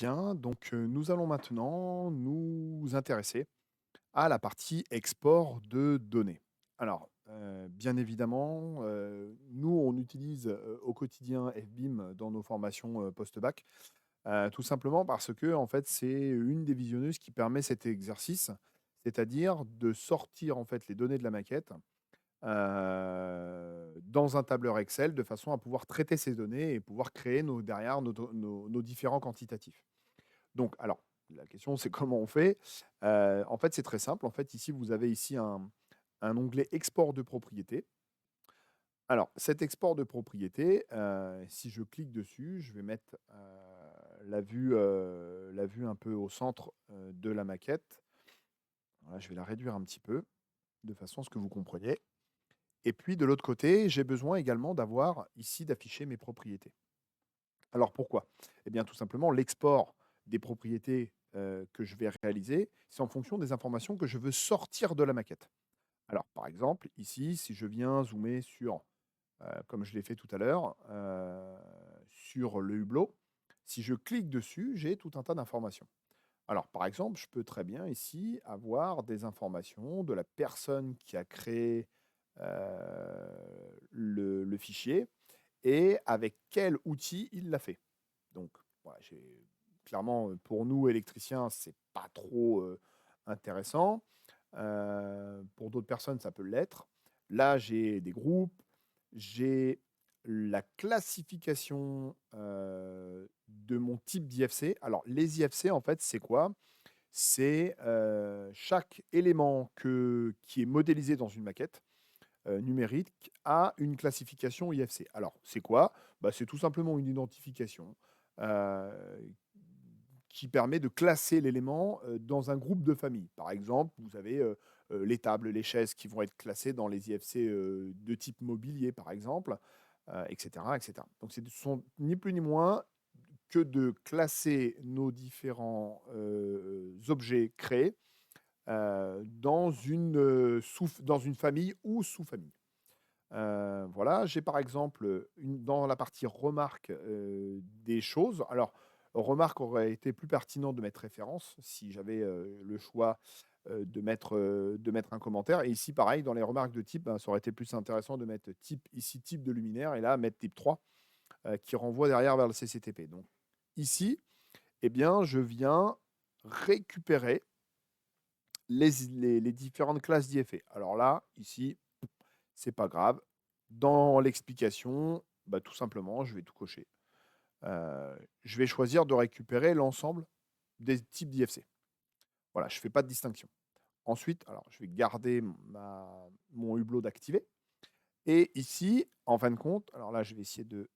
Bien, donc nous allons maintenant nous intéresser à la partie export de données. Alors, bien évidemment, nous, on utilise, au quotidien FBIM dans nos formations, post-bac, tout simplement parce que en fait, c'est une des visionneuses qui permet cet exercice, c'est-à-dire de sortir, en fait, les données de la maquette, dans un tableur Excel de façon à pouvoir traiter ces données et pouvoir créer nos derrière nos différents quantitatifs. Donc, alors, la question, c'est comment on fait? En fait, c'est très simple. En fait, ici, vous avez ici un onglet export de propriété. Alors, cet export de propriété, si je clique dessus, je vais mettre la vue un peu au centre de la maquette. Voilà, je vais la réduire un petit peu, de façon à ce que vous compreniez. Et puis, de l'autre côté, j'ai besoin également d'avoir ici d'afficher mes propriétés. Alors pourquoi? Eh bien, tout simplement, l'export des propriétés, que je vais réaliser, c'est en fonction des informations que je veux sortir de la maquette. Alors, par exemple, ici, si je viens zoomer sur, comme je l'ai fait tout à l'heure, sur le hublot, si je clique dessus, j'ai tout un tas d'informations. Alors, par exemple, je peux très bien ici avoir des informations de la personne qui a créé, le fichier et avec quel outil il l'a fait. Donc voilà, j'ai clairement, pour nous électriciens, c'est pas trop, intéressant. Pour d'autres personnes, ça peut l'être. Là, j'ai des groupes, j'ai la classification, de mon type d'IFC. Alors les IFC, en fait, c'est quoi? C'est, chaque élément qui est modélisé dans une maquette, numérique a une classification IFC. Alors, c'est quoi? Bah, c'est tout simplement une identification, heu, qui permet de classer l'élément, dans un groupe de famille. Par exemple, vous avez, les tables, les chaises qui vont être classées dans les IFC, de type mobilier, par exemple, et cetera, et cetera. Donc ce sont ni plus ni moins que de classer nos différents, objets créés, dans une famille ou sous-famille. Voilà, j'ai par exemple, dans la partie remarque, des choses. Alors, remarque aurait été plus pertinent de mettre référence si j'avais, le choix, de mettre un commentaire et ici pareil dans les remarques de type, ben, ça aurait été plus intéressant de mettre type ici, type de luminaire et là mettre type 3 qui renvoie derrière vers le CCTP. Donc ici, eh bien, je viens récupérer les différentes classes d'IFE. Alors là, ici, c'est pas grave. Dans l'explication, bah, tout simplement, je vais tout cocher. Je vais choisir de récupérer l'ensemble des types d'IFC. Voilà, je ne fais pas de distinction. Ensuite, alors je vais garder mon hublot d'activer. Et ici, en fin de compte, alors là, je vais essayer de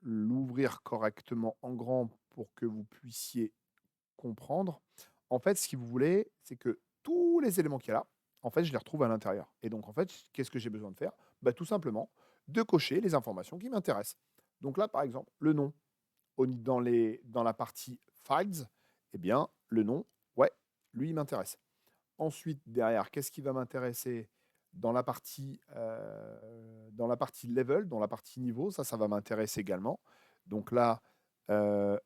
l'ouvrir correctement en grand pour que vous puissiez comprendre. En fait, ce que vous voulez, c'est que tous les éléments qu'il y a là, en fait, je les retrouve à l'intérieur. Et donc, en fait, qu'est-ce que j'ai besoin de faire? Bah, tout simplement, de cocher les informations qui m'intéressent. Donc là, par exemple, le nom, dans la partie files, eh bien, le nom, ouais, lui, il m'intéresse. Ensuite, derrière, qu'est-ce qui va m'intéresser dans la partie level, dans la partie niveau, ça va m'intéresser également. Donc là,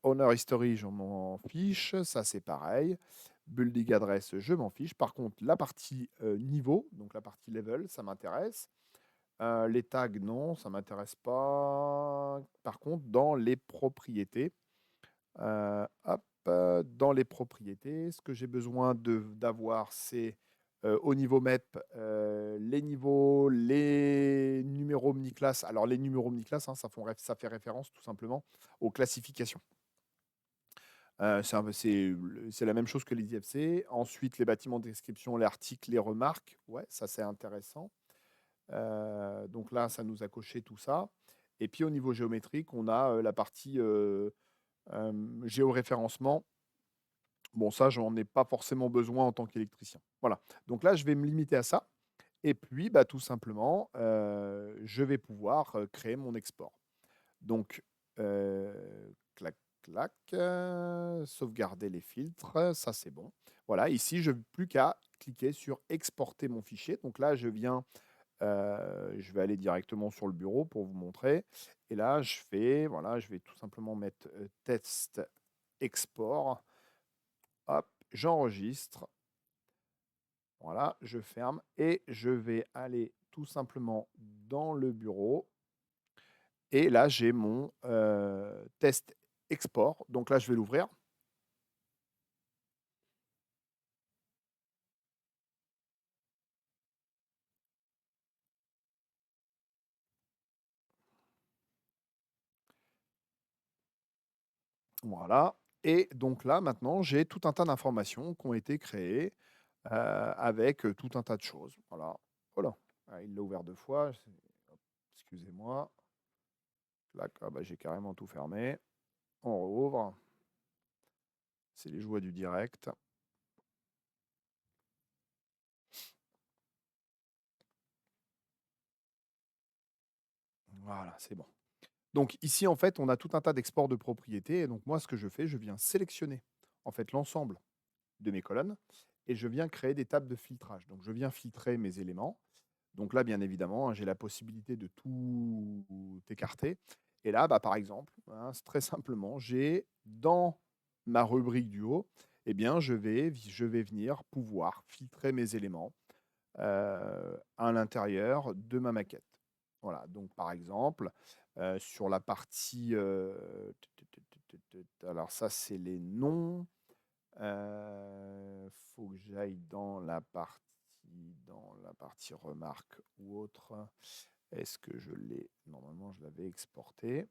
Owner History, je m'en fiche, ça c'est pareil. Building Address, je m'en fiche. Par contre, la partie niveau, donc la partie level, ça m'intéresse. Les tags, non, ça m'intéresse pas. Par contre, dans les propriétés, hop, dans les propriétés, ce que j'ai besoin d'avoir, c'est, au niveau MEP, les niveaux, les numéros omniclass. Alors les numéros omniclass, hein, ça fait référence tout simplement aux classifications. C'est la même chose que les IFC. Ensuite, les bâtiments de description, les articles, les remarques. Ouais, ça c'est intéressant. Donc là, ça nous a coché tout ça. Et puis au niveau géométrique, on a, la partie, géoréférencement. Bon, ça, j'en ai pas forcément besoin en tant qu'électricien. Voilà. Donc là, je vais me limiter à ça et puis, bah, tout simplement, je vais pouvoir, créer mon export. Donc, clac, clac, sauvegarder les filtres, ça, c'est bon. Voilà, ici, je n'ai plus qu'à cliquer sur exporter mon fichier. Donc là, je vais aller directement sur le bureau pour vous montrer et là, voilà, je vais tout simplement mettre, test export. Hop, j'enregistre. Voilà, je ferme et je vais aller tout simplement dans le bureau. Et là, j'ai mon test export. Donc là, je vais l'ouvrir. Voilà. Et donc là, maintenant, j'ai tout un tas d'informations qui ont été créées avec tout un tas de choses. Voilà. Voilà. Ah, il l'a ouvert 2 fois. Hop, excusez-moi. Là, ah bah, j'ai carrément tout fermé. On rouvre. C'est les joies du direct. Voilà, c'est bon. Donc ici, en fait, on a tout un tas d'exports de propriétés. Et donc moi, ce que je fais, je viens sélectionner en fait l'ensemble de mes colonnes et je viens créer des tables de filtrage. Donc je viens filtrer mes éléments. Donc là, bien évidemment, hein, j'ai la possibilité de tout écarter. Et là, bah, par exemple, hein, c'est très simplement, j'ai dans ma rubrique du haut, eh bien, je vais venir pouvoir filtrer mes éléments à l'intérieur de ma maquette. Voilà, donc par exemple, sur la partie, alors ça, c'est les noms. Faut que j'aille dans la partie remarque ou autre. Est-ce que je l'ai? Normalement, je l'avais exporté.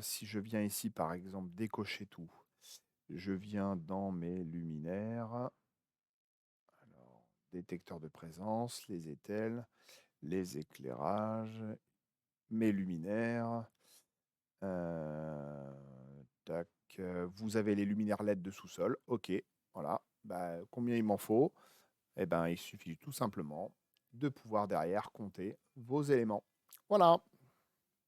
Si je viens ici, par exemple, décocher tout, je viens dans mes luminaires. Alors, détecteur de présence, les étels, les éclairages, mes luminaires. Tac, vous avez les luminaires LED de sous-sol. OK, voilà. Bah, combien il m'en faut? Eh ben, il suffit tout simplement de pouvoir derrière compter vos éléments. Voilà.